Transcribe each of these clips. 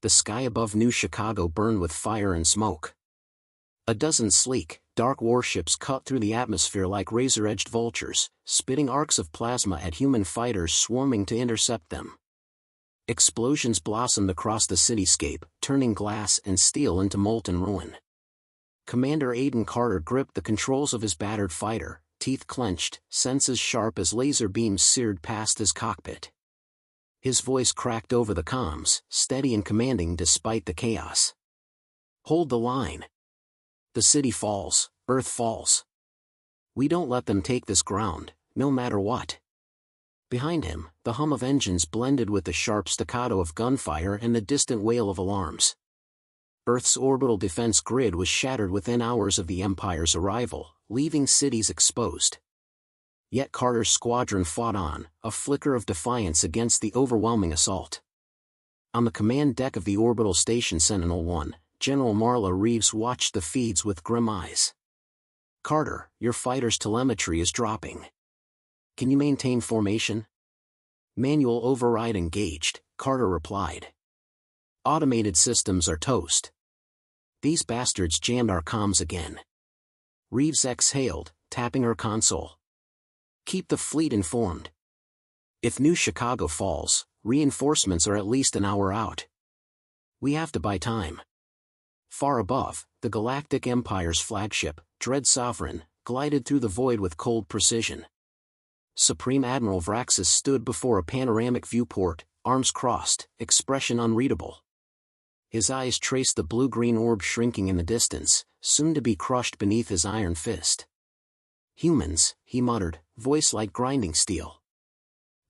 The sky above New Chicago burned with fire and smoke. A dozen sleek, dark warships cut through the atmosphere like razor-edged vultures, spitting arcs of plasma at human fighters swarming to intercept them. Explosions blossomed across the cityscape, turning glass and steel into molten ruin. Commander Aiden Carter gripped the controls of his battered fighter, teeth clenched, senses sharp as laser beams seared past his cockpit. His voice cracked over the comms, steady and commanding despite the chaos. "Hold the line. The city falls, Earth falls. We don't let them take this ground, no matter what." Behind him, the hum of engines blended with the sharp staccato of gunfire and the distant wail of alarms. Earth's orbital defense grid was shattered within hours of the Empire's arrival, leaving cities exposed. Yet Carter's squadron fought on, a flicker of defiance against the overwhelming assault. On the command deck of the orbital station Sentinel-1, General Marla Reeves watched the feeds with grim eyes. "Carter, your fighter's telemetry is dropping. Can you maintain formation?" "Manual override engaged," Carter replied. "Automated systems are toast. These bastards jammed our comms again." Reeves exhaled, tapping her console. "Keep the fleet informed. If New Chicago falls, reinforcements are at least an hour out. We have to buy time." Far above, the Galactic Empire's flagship, Dread Sovereign, glided through the void with cold precision. Supreme Admiral Vraxis stood before a panoramic viewport, arms crossed, expression unreadable. His eyes traced the blue-green orb shrinking in the distance, soon to be crushed beneath his iron fist. "Humans," he muttered, voice like grinding steel.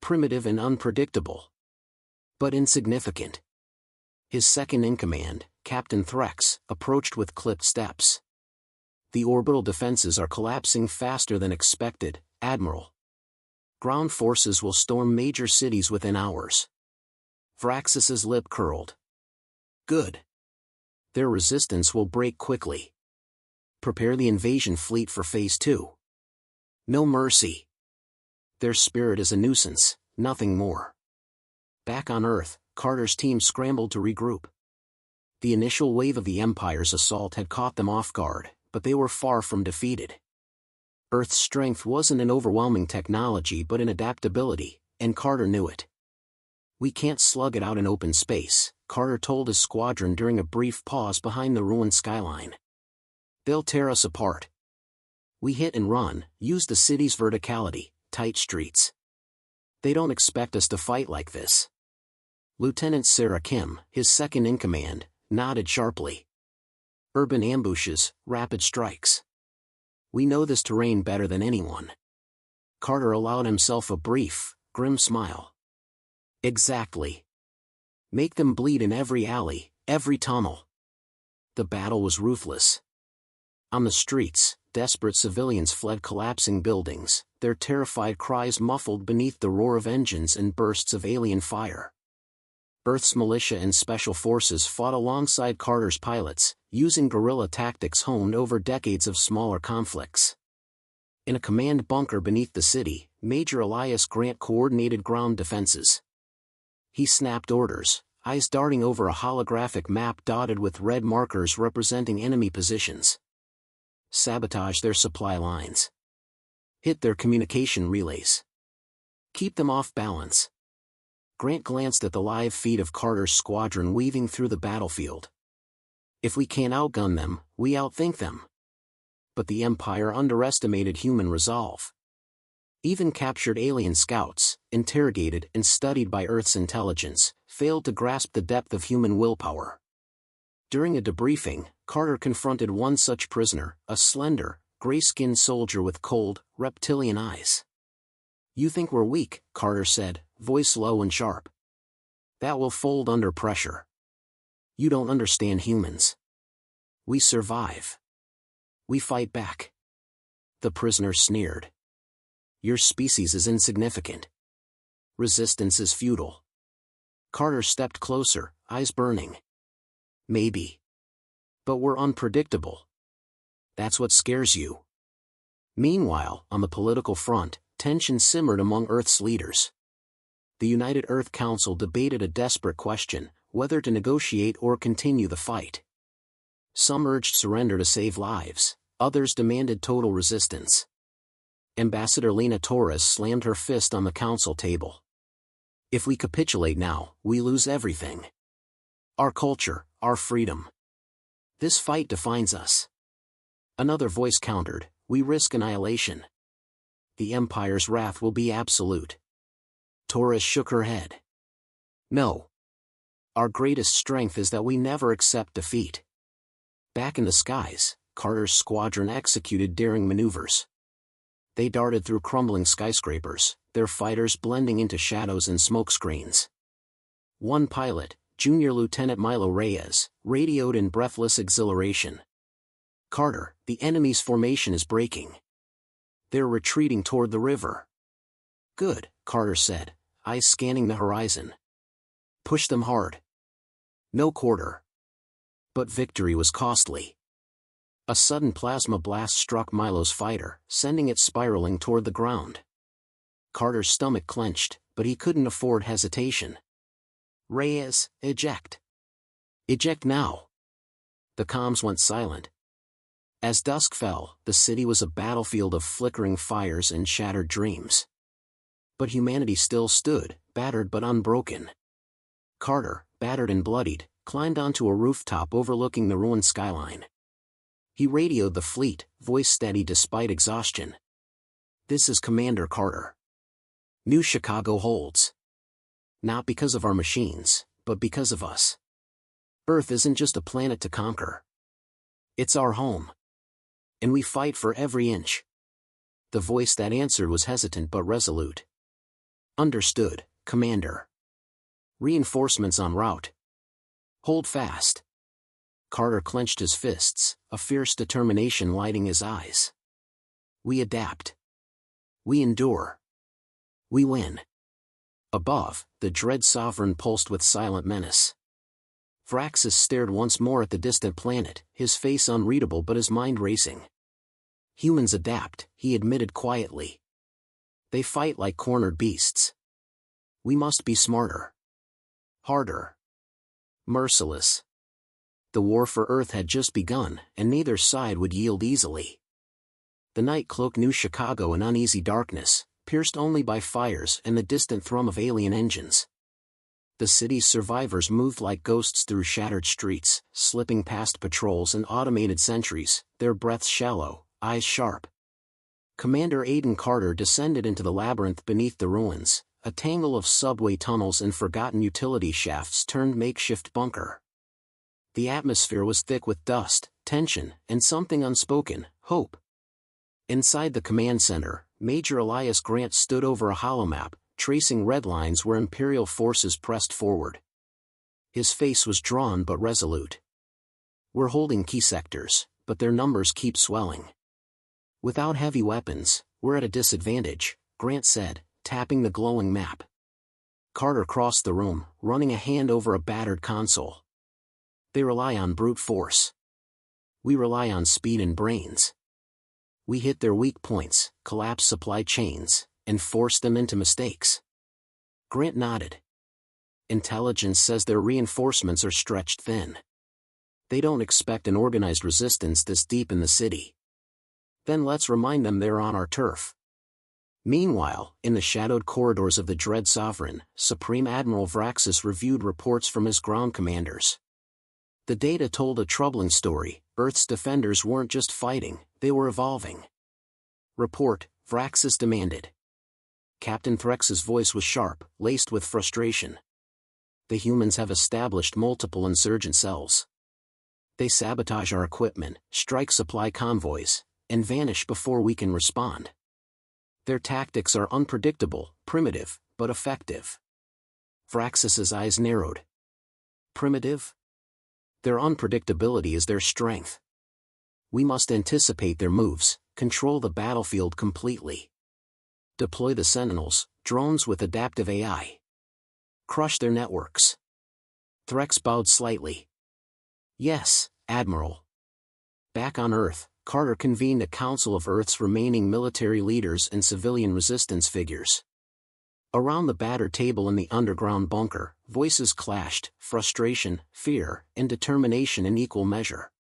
"Primitive and unpredictable. But insignificant." His second-in-command, Captain Threx, approached with clipped steps. "The orbital defenses are collapsing faster than expected, Admiral. Ground forces will storm major cities within hours." Vraxis's lip curled. "Good. Their resistance will break quickly. Prepare the invasion fleet for Phase 2. No mercy. Their spirit is a nuisance, nothing more." Back on Earth, Carter's team scrambled to regroup. The initial wave of the Empire's assault had caught them off guard, but they were far from defeated. Earth's strength wasn't in overwhelming technology but in adaptability, and Carter knew it. "We can't slug it out in open space," Carter told his squadron during a brief pause behind the ruined skyline. "They'll tear us apart. We hit and run, use the city's verticality, tight streets. They don't expect us to fight like this." Lieutenant Sarah Kim, his second-in-command, nodded sharply. "Urban ambushes, rapid strikes. We know this terrain better than anyone." Carter allowed himself a brief, grim smile. "Exactly. Make them bleed in every alley, every tunnel." The battle was ruthless. On the streets, desperate civilians fled collapsing buildings, their terrified cries muffled beneath the roar of engines and bursts of alien fire. Earth's militia and special forces fought alongside Carter's pilots, using guerrilla tactics honed over decades of smaller conflicts. In a command bunker beneath the city, Major Elias Grant coordinated ground defenses. He snapped orders, eyes darting over a holographic map dotted with red markers representing enemy positions. Sabotage their supply lines. Hit their communication relays. Keep them off balance. Grant glanced at the live feed of Carter's squadron weaving through the battlefield. "If we can't outgun them, we outthink them." But the Empire underestimated human resolve. Even captured alien scouts, interrogated and studied by Earth's intelligence, failed to grasp the depth of human willpower. During a debriefing, Carter confronted one such prisoner, a slender, gray-skinned soldier with cold, reptilian eyes. "You think we're weak," Carter said, voice low and sharp. "That will fold under pressure. You don't understand humans. We survive. We fight back." The prisoner sneered. "Your species is insignificant. Resistance is futile." Carter stepped closer, eyes burning. "Maybe. But we're unpredictable. That's what scares you." Meanwhile, on the political front, tension simmered among Earth's leaders. The United Earth Council debated a desperate question: whether to negotiate or continue the fight. Some urged surrender to save lives, others demanded total resistance. Ambassador Lena Torres slammed her fist on the council table. If we capitulate now, we lose everything. Our culture, our freedom. This fight defines us. Another voice countered, we risk annihilation. The Empire's wrath will be absolute. Torres shook her head. No. Our greatest strength is that we never accept defeat. Back in the skies, Carter's squadron executed daring maneuvers. They darted through crumbling skyscrapers, their fighters blending into shadows and smoke screens. One pilot, Junior Lieutenant Milo Reyes, radioed in breathless exhilaration. Carter, the enemy's formation is breaking. They're retreating toward the river. Good, Carter said, eyes scanning the horizon. Push them hard. No quarter. But victory was costly. A sudden plasma blast struck Milo's fighter, sending it spiraling toward the ground. Carter's stomach clenched, but he couldn't afford hesitation. Reyes, eject. Eject now. The comms went silent. As dusk fell, the city was a battlefield of flickering fires and shattered dreams. But humanity still stood, battered but unbroken. Carter, battered and bloodied, climbed onto a rooftop overlooking the ruined skyline. He radioed the fleet, voice steady despite exhaustion. This is Commander Carter. New Chicago holds. Not because of our machines, but because of us. Earth isn't just a planet to conquer. It's our home. And we fight for every inch. The voice that answered was hesitant but resolute. Understood, Commander. Reinforcements en route. Hold fast. Carter clenched his fists, a fierce determination lighting his eyes. We adapt. We endure. We win. Above, the dread sovereign pulsed with silent menace. Vraxis stared once more at the distant planet, his face unreadable but his mind racing. Humans adapt, he admitted quietly. They fight like cornered beasts. We must be smarter. Harder. Merciless. The war for Earth had just begun, and neither side would yield easily. The night cloaked New Chicago in uneasy darkness, pierced only by fires and the distant thrum of alien engines. The city's survivors moved like ghosts through shattered streets, slipping past patrols and automated sentries, their breaths shallow, eyes sharp. Commander Aiden Carter descended into the labyrinth beneath the ruins, a tangle of subway tunnels and forgotten utility shafts turned makeshift bunker. The atmosphere was thick with dust, tension, and something unspoken, hope. Inside the command center, Major Elias Grant stood over a holomap, tracing red lines where Imperial forces pressed forward. His face was drawn but resolute. We're holding key sectors, but their numbers keep swelling. Without heavy weapons, we're at a disadvantage, Grant said, tapping the glowing map. Carter crossed the room, running a hand over a battered console. They rely on brute force. We rely on speed and brains. We hit their weak points, collapse supply chains, and force them into mistakes. Grant nodded. Intelligence says their reinforcements are stretched thin. They don't expect an organized resistance this deep in the city. Then let's remind them they're on our turf. Meanwhile, in the shadowed corridors of the Dread Sovereign, Supreme Admiral Vraxis reviewed reports from his ground commanders. The data told a troubling story. Earth's defenders weren't just fighting, they were evolving. Report, Vraxis demanded. Captain Threx's voice was sharp, laced with frustration. The humans have established multiple insurgent cells. They sabotage our equipment, strike supply convoys, and vanish before we can respond. Their tactics are unpredictable, primitive, but effective. Vraxis's eyes narrowed. Primitive? Their unpredictability is their strength. We must anticipate their moves, control the battlefield completely. Deploy the Sentinels, drones with adaptive AI. Crush their networks. Threx bowed slightly. Yes, Admiral. Back on Earth, Carter convened a council of Earth's remaining military leaders and civilian resistance figures. Around the battered table in the underground bunker, voices clashed, frustration, fear, and determination in equal measure.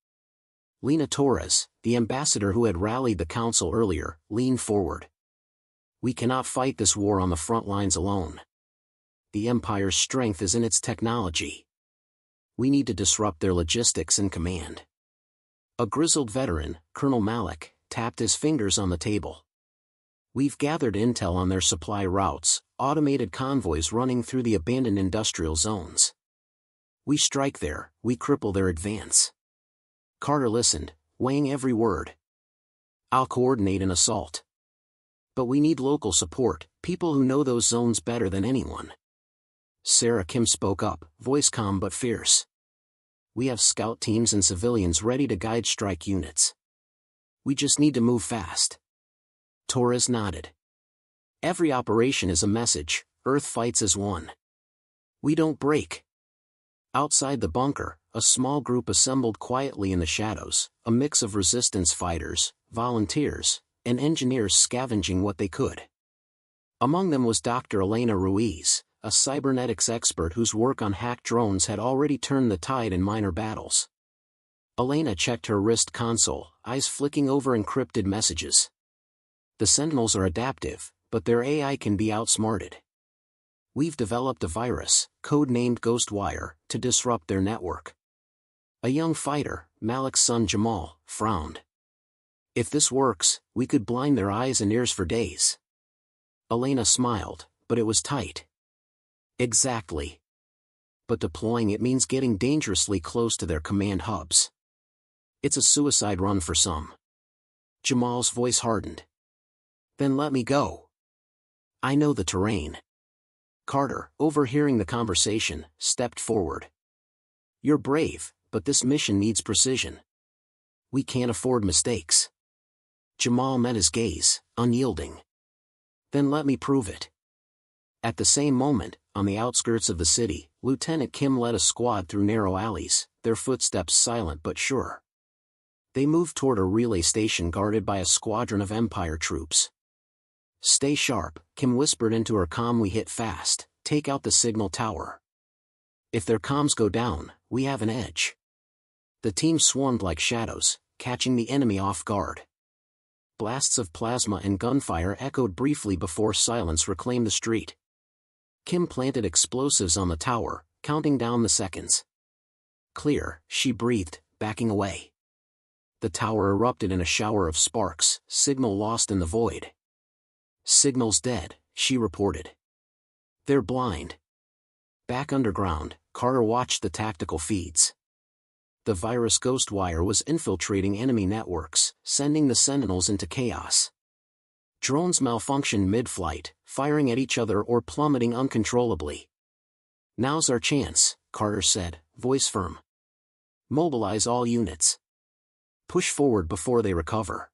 Lena Torres, the ambassador who had rallied the council earlier, leaned forward. We cannot fight this war on the front lines alone. The Empire's strength is in its technology. We need to disrupt their logistics and command. A grizzled veteran, Colonel Malik, tapped his fingers on the table. We've gathered intel on their supply routes, automated convoys running through the abandoned industrial zones. We strike there, we cripple their advance. Carter listened, weighing every word. I'll coordinate an assault. But we need local support, people who know those zones better than anyone. Sarah Kim spoke up, voice calm but fierce. We have scout teams and civilians ready to guide strike units. We just need to move fast. Torres nodded. Every operation is a message, Earth fights as one. We don't break. Outside the bunker, a small group assembled quietly in the shadows, a mix of resistance fighters, volunteers, and engineers scavenging what they could. Among them was Dr. Elena Ruiz, a cybernetics expert whose work on hacked drones had already turned the tide in minor battles. Elena checked her wrist console, eyes flicking over encrypted messages. The Sentinels are adaptive, but their AI can be outsmarted. We've developed a virus, code-named Ghostwire, to disrupt their network. A young fighter, Malik's son Jamal, frowned. If this works, we could blind their eyes and ears for days. Elena smiled, but it was tight. Exactly. But deploying it means getting dangerously close to their command hubs. It's a suicide run for some. Jamal's voice hardened. Then let me go. I know the terrain. Carter, overhearing the conversation, stepped forward. You're brave, but this mission needs precision. We can't afford mistakes. Jamal met his gaze, unyielding. Then let me prove it. At the same moment, on the outskirts of the city, Lieutenant Kim led a squad through narrow alleys, their footsteps silent but sure. They moved toward a relay station guarded by a squadron of Empire troops. Stay sharp, Kim whispered into her comm. We hit fast, take out the signal tower. If their comms go down, we have an edge. The team swarmed like shadows, catching the enemy off guard. Blasts of plasma and gunfire echoed briefly before silence reclaimed the street. Kim planted explosives on the tower, counting down the seconds. Clear, she breathed, backing away. The tower erupted in a shower of sparks, signal lost in the void. Signal's dead, she reported. They're blind. Back underground, Carter watched the tactical feeds. The virus Ghostwire was infiltrating enemy networks, sending the Sentinels into chaos. Drones malfunctioned mid-flight, firing at each other or plummeting uncontrollably. Now's our chance, Carter said, voice firm. Mobilize all units. Push forward before they recover.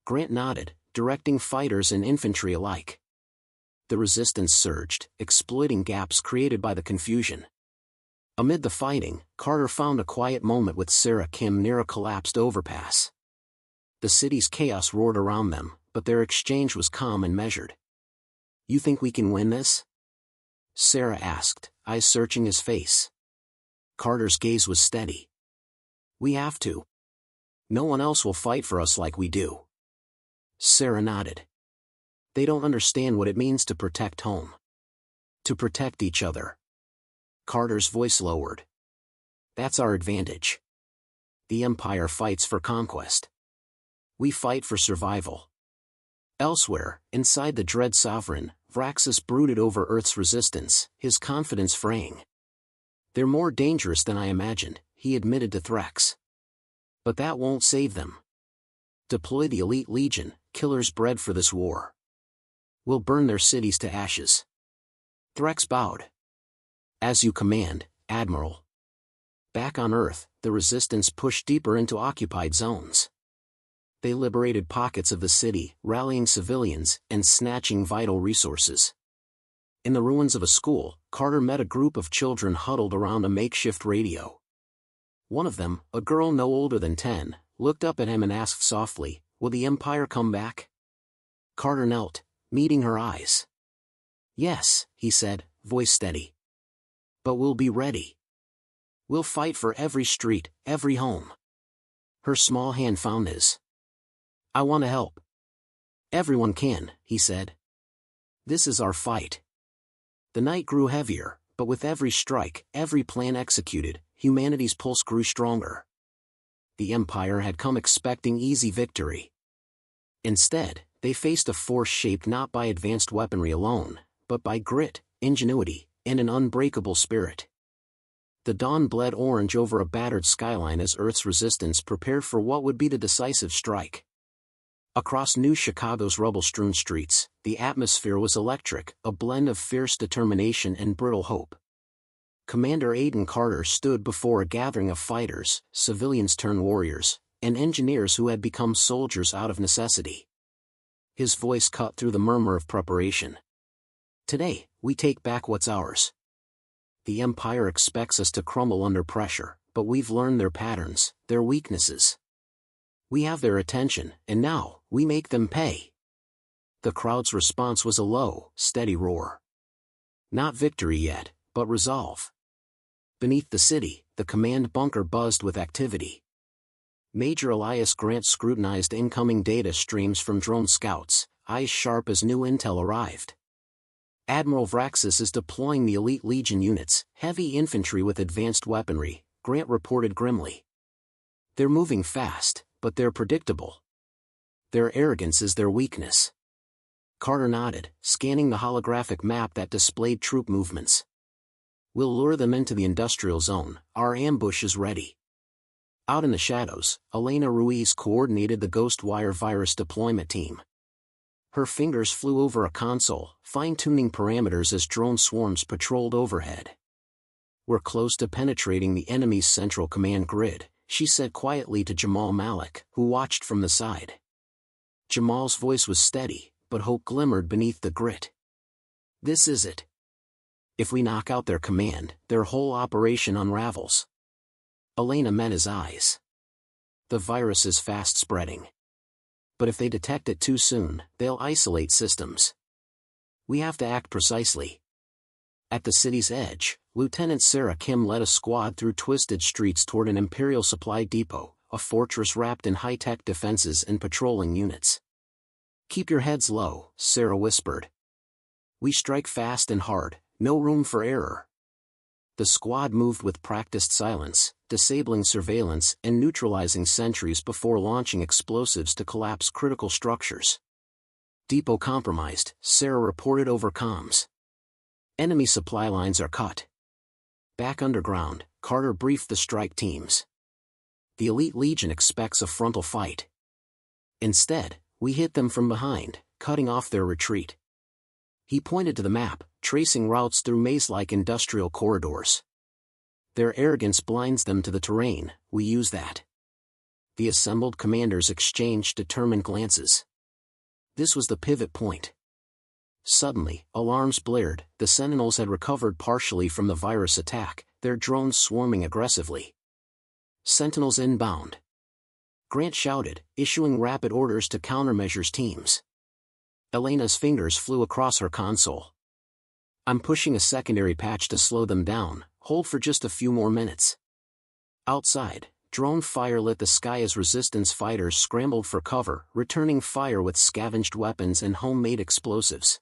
Grant nodded, directing fighters and infantry alike. The resistance surged, exploiting gaps created by the confusion. Amid the fighting, Carter found a quiet moment with Sarah Kim near a collapsed overpass. The city's chaos roared around them, but their exchange was calm and measured. You think we can win this? Sarah asked, eyes searching his face. Carter's gaze was steady. We have to. No one else will fight for us like we do. Sarah nodded. They don't understand what it means to protect home. To protect each other. Carter's voice lowered. That's our advantage. The Empire fights for conquest. We fight for survival. Elsewhere, inside the Dread Sovereign, Vraxis brooded over Earth's resistance, his confidence fraying. They're more dangerous than I imagined, he admitted to Threx. But that won't save them. Deploy the Elite Legion, killers bred for this war. We'll burn their cities to ashes. Threx bowed. As you command, Admiral. Back on Earth, the Resistance pushed deeper into occupied zones. They liberated pockets of the city, rallying civilians, and snatching vital resources. In the ruins of a school, Carter met a group of children huddled around a makeshift radio. One of them, a girl no older than 10, looked up at him and asked softly, "Will the Empire come back?" Carter knelt, meeting her eyes. Yes, he said, voice steady. But we'll be ready. We'll fight for every street, every home. Her small hand found his. I want to help. Everyone can, he said. This is our fight. The night grew heavier, but with every strike, every plan executed, humanity's pulse grew stronger. The Empire had come expecting easy victory. Instead, they faced a force shaped not by advanced weaponry alone, but by grit, ingenuity, and an unbreakable spirit. The dawn bled orange over a battered skyline as Earth's resistance prepared for what would be the decisive strike. Across New Chicago's rubble-strewn streets, the atmosphere was electric, a blend of fierce determination and brittle hope. Commander Aiden Carter stood before a gathering of fighters, civilians turned warriors, and engineers who had become soldiers out of necessity. His voice cut through the murmur of preparation. Today, we take back what's ours. The Empire expects us to crumble under pressure, but we've learned their patterns, their weaknesses. We have their attention, and now, we make them pay. The crowd's response was a low, steady roar. Not victory yet, but resolve. Beneath the city, the command bunker buzzed with activity. Major Elias Grant scrutinized incoming data streams from drone scouts, eyes sharp as new intel arrived. Admiral Vraxis is deploying the elite Legion units, heavy infantry with advanced weaponry, Grant reported grimly. They're moving fast, but they're predictable. Their arrogance is their weakness. Carter nodded, scanning the holographic map that displayed troop movements. We'll lure them into the industrial zone, our ambush is ready. Out in the shadows, Elena Ruiz coordinated the Ghostwire virus deployment team. Her fingers flew over a console, fine-tuning parameters as drone swarms patrolled overhead. We're close to penetrating the enemy's central command grid, she said quietly to Jamal Malik, who watched from the side. Jamal's voice was steady, but hope glimmered beneath the grit. This is it. If we knock out their command, their whole operation unravels. Elena met his eyes. The virus is fast spreading. But if they detect it too soon, they'll isolate systems. We have to act precisely. At the city's edge, Lieutenant Sarah Kim led a squad through twisted streets toward an Imperial supply depot, a fortress wrapped in high-tech defenses and patrolling units. Keep your heads low, Sarah whispered. We strike fast and hard, no room for error. The squad moved with practiced silence, disabling surveillance and neutralizing sentries before launching explosives to collapse critical structures. Depot compromised, Sarah reported over comms. Enemy supply lines are cut. Back underground, Carter briefed the strike teams. The elite Legion expects a frontal fight. Instead, we hit them from behind, cutting off their retreat. He pointed to the map, tracing routes through maze-like industrial corridors. Their arrogance blinds them to the terrain, we use that. The assembled commanders exchanged determined glances. This was the pivot point. Suddenly, alarms blared, the Sentinels had recovered partially from the virus attack, their drones swarming aggressively. Sentinels inbound. Grant shouted, issuing rapid orders to countermeasures teams. Elena's fingers flew across her console. I'm pushing a secondary patch to slow them down, hold for just a few more minutes. Outside, drone fire lit the sky as resistance fighters scrambled for cover, returning fire with scavenged weapons and homemade explosives.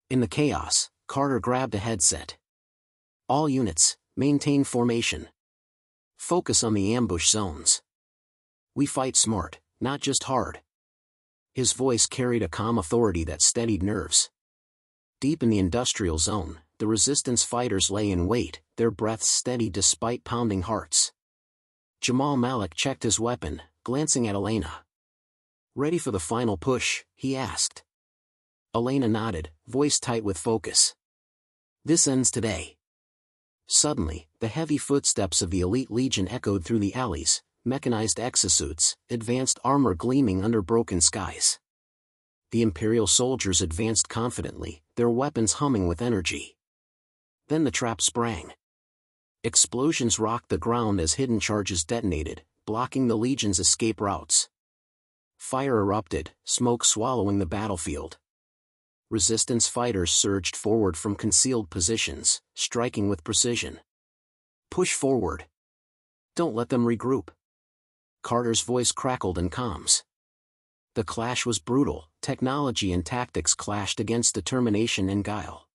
In the chaos, Carter grabbed a headset. All units, maintain formation. Focus on the ambush zones. We fight smart, not just hard. His voice carried a calm authority that steadied nerves. Deep in the industrial zone, the resistance fighters lay in wait, their breaths steady despite pounding hearts. Jamal Malik checked his weapon, glancing at Elena. Ready for the final push, he asked. Elena nodded, voice tight with focus. This ends today. Suddenly, the heavy footsteps of the elite Legion echoed through the alleys, mechanized exosuits, advanced armor gleaming under broken skies. The Imperial soldiers advanced confidently, their weapons humming with energy. Then the trap sprang. Explosions rocked the ground as hidden charges detonated, blocking the Legion's escape routes. Fire erupted, smoke swallowing the battlefield. Resistance fighters surged forward from concealed positions, striking with precision. Push forward. Don't let them regroup. Carter's voice crackled in comms. The clash was brutal. Technology and tactics clashed against determination and guile.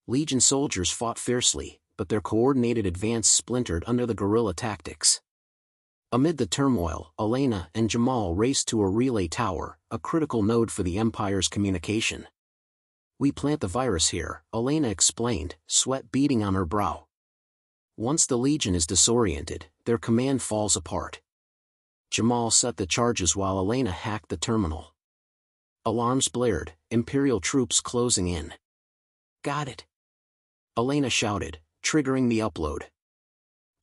Legion soldiers fought fiercely, but their coordinated advance splintered under the guerrilla tactics. Amid the turmoil, Elena and Jamal raced to a relay tower, a critical node for the Empire's communication. "We plant the virus here," Elena explained, sweat beading on her brow. "Once the Legion is disoriented, their command falls apart." Jamal set the charges while Elena hacked the terminal. Alarms blared, Imperial troops closing in. "Got it!" Elena shouted, triggering the upload.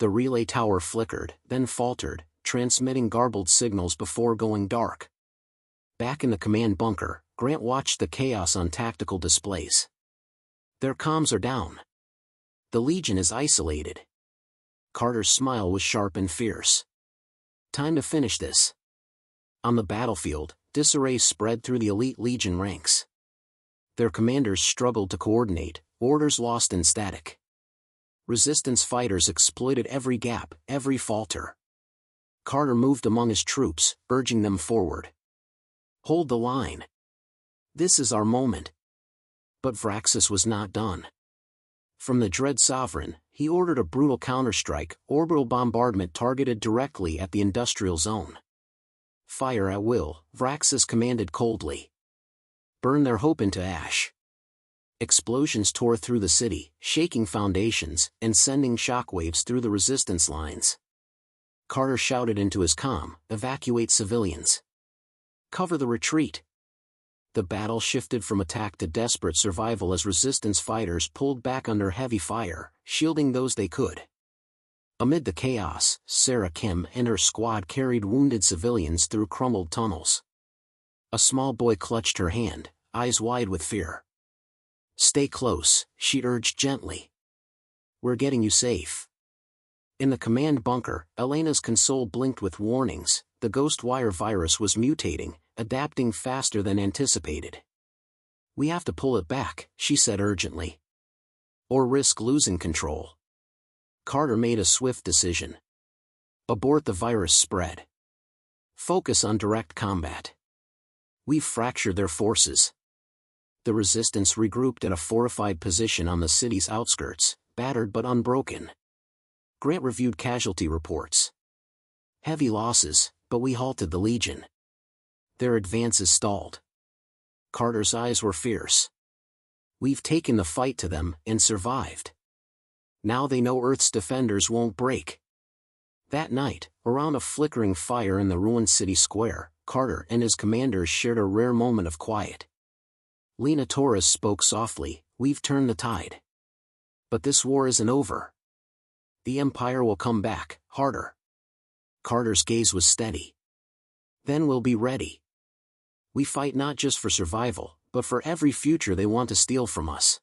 The relay tower flickered, then faltered, transmitting garbled signals before going dark. Back in the command bunker, Grant watched the chaos on tactical displays. "Their comms are down. The Legion is isolated." Carter's smile was sharp and fierce. "Time to finish this." On the battlefield, disarray spread through the elite Legion ranks. Their commanders struggled to coordinate, orders lost in static. Resistance fighters exploited every gap, every falter. Carter moved among his troops, urging them forward. "Hold the line. This is our moment." But Vraxis was not done. From the Dread Sovereign, he ordered a brutal counterstrike, orbital bombardment targeted directly at the industrial zone. "Fire at will," Vraxis commanded coldly. "Burn their hope into ash." Explosions tore through the city, shaking foundations, and sending shockwaves through the resistance lines. Carter shouted into his comm, "Evacuate civilians. Cover the retreat." The battle shifted from attack to desperate survival as resistance fighters pulled back under heavy fire, shielding those they could. Amid the chaos, Sarah Kim and her squad carried wounded civilians through crumbled tunnels. A small boy clutched her hand, eyes wide with fear. "Stay close," she urged gently. "We're getting you safe." In the command bunker, Elena's console blinked with warnings. The ghost wire virus was mutating, adapting faster than anticipated. "We have to pull it back," she said urgently. "Or risk losing control." Carter made a swift decision. Abort the virus spread. Focus on direct combat. We've fractured their forces. The resistance regrouped at a fortified position on the city's outskirts, battered but unbroken. Grant reviewed casualty reports. "Heavy losses, but we halted the Legion. Their advances stalled." Carter's eyes were fierce. "We've taken the fight to them and survived. Now they know Earth's defenders won't break." That night, around a flickering fire in the ruined city square, Carter and his commanders shared a rare moment of quiet. Lena Torres spoke softly, "We've turned the tide. But this war isn't over. The Empire will come back, harder." Carter's gaze was steady. "Then we'll be ready. We fight not just for survival, but for every future they want to steal from us."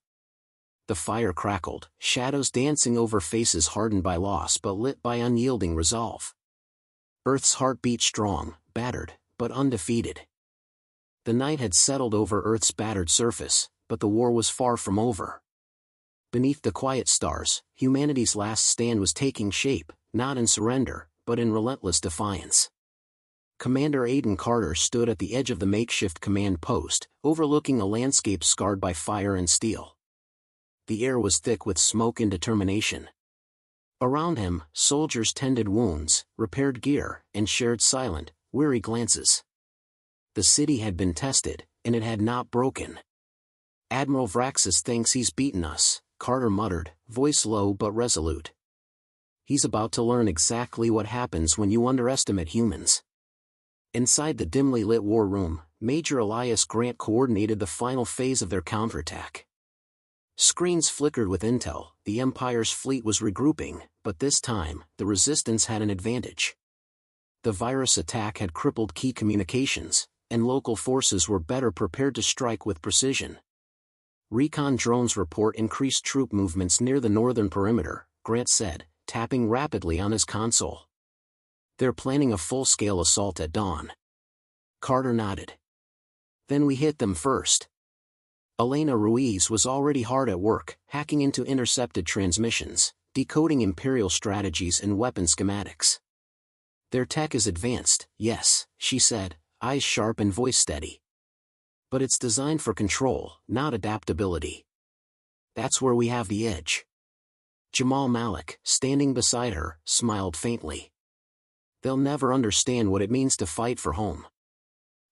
The fire crackled, shadows dancing over faces hardened by loss but lit by unyielding resolve. Earth's heart beat strong, battered, but undefeated. The night had settled over Earth's battered surface, but the war was far from over. Beneath the quiet stars, humanity's last stand was taking shape, not in surrender, but in relentless defiance. Commander Aiden Carter stood at the edge of the makeshift command post, overlooking a landscape scarred by fire and steel. The air was thick with smoke and determination. Around him, soldiers tended wounds, repaired gear, and shared silent, weary glances. The city had been tested, and it had not broken. "Admiral Vraxis thinks he's beaten us," Carter muttered, voice low but resolute. "He's about to learn exactly what happens when you underestimate humans." Inside the dimly lit war room, Major Elias Grant coordinated the final phase of their counterattack. Screens flickered with intel. The Empire's fleet was regrouping, but this time, the Resistance had an advantage. The virus attack had crippled key communications, and local forces were better prepared to strike with precision. Recon drones report increased troop movements near the northern perimeter, Grant said, tapping rapidly on his console. "They're planning a full-scale assault at dawn." Carter nodded. "Then we hit them first." Elena Ruiz was already hard at work, hacking into intercepted transmissions, decoding Imperial strategies and weapon schematics. Their tech is advanced, yes, she said, eyes sharp and voice steady. But it's designed for control, not adaptability. That's where we have the edge. Jamal Malik, standing beside her, smiled faintly. They'll never understand what it means to fight for home.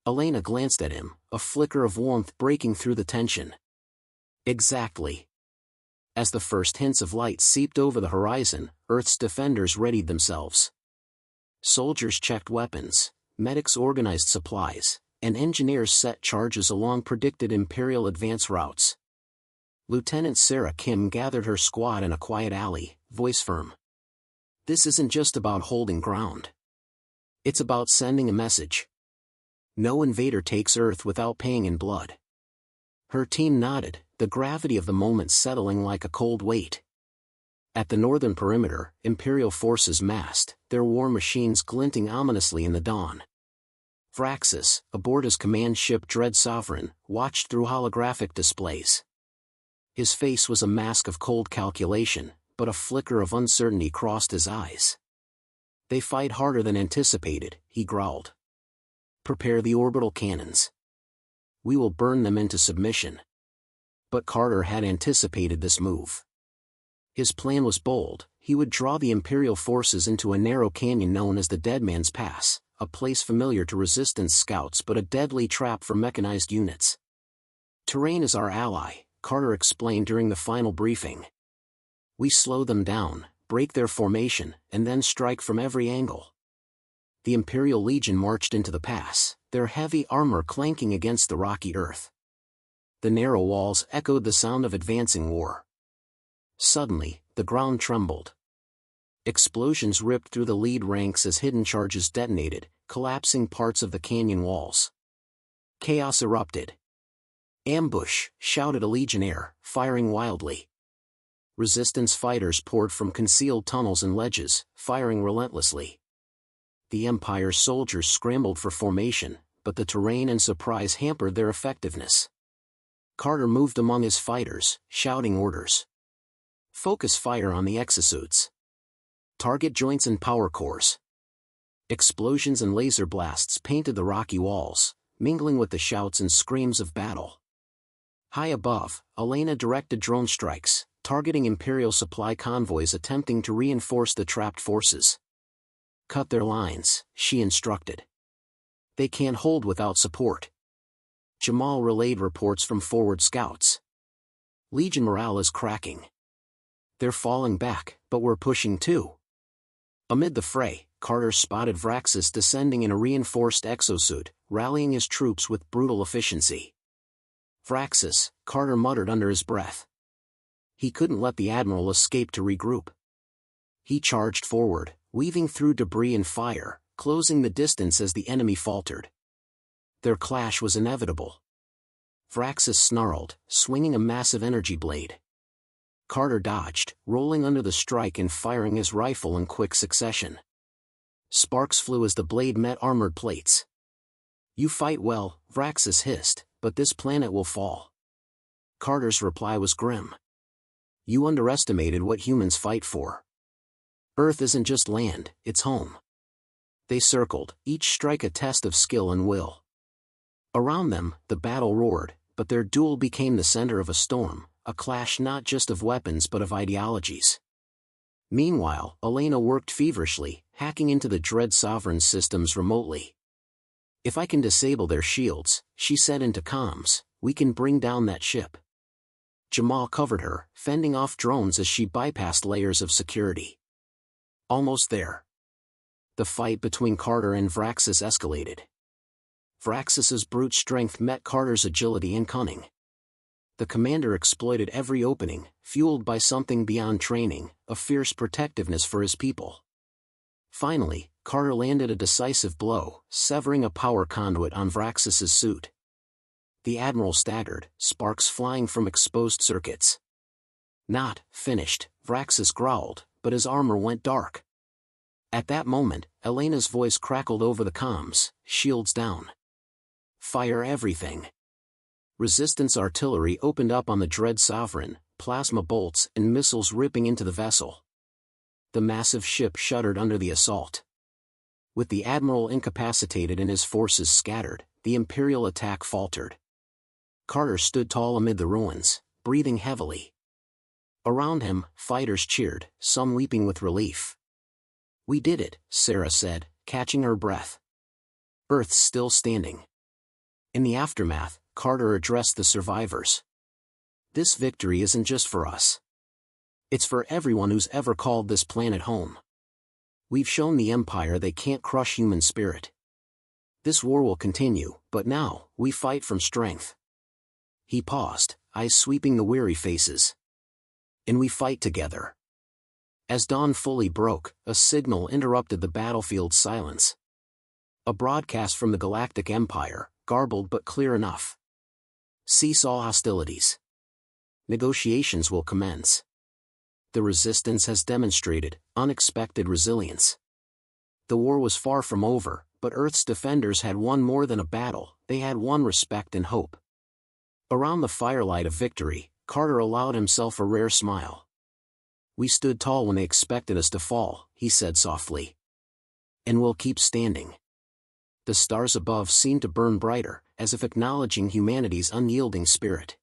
Elena glanced at him, a flicker of warmth breaking through the tension. Exactly. As the first hints of light seeped over the horizon, Earth's defenders readied themselves. Soldiers checked weapons, medics organized supplies, and engineers set charges along predicted Imperial advance routes. Lieutenant Sarah Kim gathered her squad in a quiet alley, voice firm. This isn't just about holding ground. It's about sending a message. No invader takes Earth without paying in blood. Her team nodded, the gravity of the moment settling like a cold weight. At the northern perimeter, Imperial forces massed, their war machines glinting ominously in the dawn. Vraxis, aboard his command ship Dread Sovereign, watched through holographic displays. His face was a mask of cold calculation, but a flicker of uncertainty crossed his eyes. They fight harder than anticipated, he growled. Prepare the orbital cannons. We will burn them into submission. But Carter had anticipated this move. His plan was bold. He would draw the Imperial forces into a narrow canyon known as the Dead Man's Pass, a place familiar to resistance scouts but a deadly trap for mechanized units. Terrain is our ally, Carter explained during the final briefing. We slow them down, break their formation, and then strike from every angle. The Imperial Legion marched into the pass, their heavy armor clanking against the rocky earth. The narrow walls echoed the sound of advancing war. Suddenly, the ground trembled. Explosions ripped through the lead ranks as hidden charges detonated, collapsing parts of the canyon walls. Chaos erupted. Ambush, shouted a legionnaire, firing wildly. Resistance fighters poured from concealed tunnels and ledges, firing relentlessly. The Empire's soldiers scrambled for formation, but the terrain and surprise hampered their effectiveness. Carter moved among his fighters, shouting orders. Focus fire on the exosuits. Target joints and power cores. Explosions and laser blasts painted the rocky walls, mingling with the shouts and screams of battle. High above, Elena directed drone strikes, targeting Imperial supply convoys attempting to reinforce the trapped forces. Cut their lines, she instructed. They can't hold without support. Jamal relayed reports from forward scouts. Legion morale is cracking. They're falling back, but we're pushing too. Amid the fray, Carter spotted Vraxis descending in a reinforced exosuit, rallying his troops with brutal efficiency. Vraxis, Carter muttered under his breath. He couldn't let the Admiral escape to regroup. He charged forward, weaving through debris and fire, closing the distance as the enemy faltered. Their clash was inevitable. Vraxis snarled, swinging a massive energy blade. Carter dodged, rolling under the strike and firing his rifle in quick succession. Sparks flew as the blade met armored plates. You fight well, Vraxis hissed, but this planet will fall. Carter's reply was grim. You underestimated what humans fight for. Earth isn't just land, it's home. They circled, each strike a test of skill and will. Around them, the battle roared, but their duel became the center of a storm, a clash not just of weapons but of ideologies. Meanwhile, Elena worked feverishly, hacking into the Dread Sovereign systems remotely. If I can disable their shields, she said into comms, we can bring down that ship. Jamal covered her, fending off drones as she bypassed layers of security. Almost there. The fight between Carter and Vraxis escalated. Vraxis's brute strength met Carter's agility and cunning. The commander exploited every opening, fueled by something beyond training, a fierce protectiveness for his people. Finally, Carter landed a decisive blow, severing a power conduit on Vraxis's suit. The Admiral staggered, sparks flying from exposed circuits. Not finished, Vraxis growled, but his armor went dark. At that moment, Elena's voice crackled over the comms, shields down. Fire everything. Resistance artillery opened up on the dread Sovereign, plasma bolts and missiles ripping into the vessel. The massive ship shuddered under the assault. With the Admiral incapacitated and his forces scattered, the Imperial attack faltered. Carter stood tall amid the ruins, breathing heavily. Around him, fighters cheered, some leaping with relief. "We did it," Sarah said, catching her breath. "Earth's still standing." In the aftermath, Carter addressed the survivors. "This victory isn't just for us. It's for everyone who's ever called this planet home. We've shown the Empire they can't crush human spirit. This war will continue, but now, we fight from strength." He paused, eyes sweeping the weary faces. "And we fight together." As dawn fully broke, a signal interrupted the battlefield's silence. A broadcast from the Galactic Empire, garbled but clear enough. "Cease all hostilities. Negotiations will commence. The Resistance has demonstrated unexpected resilience." The war was far from over, but Earth's defenders had won more than a battle, they had won respect and hope. Around the firelight of victory, Carter allowed himself a rare smile. "We stood tall when they expected us to fall," he said softly. "And we'll keep standing." The stars above seemed to burn brighter, as if acknowledging humanity's unyielding spirit.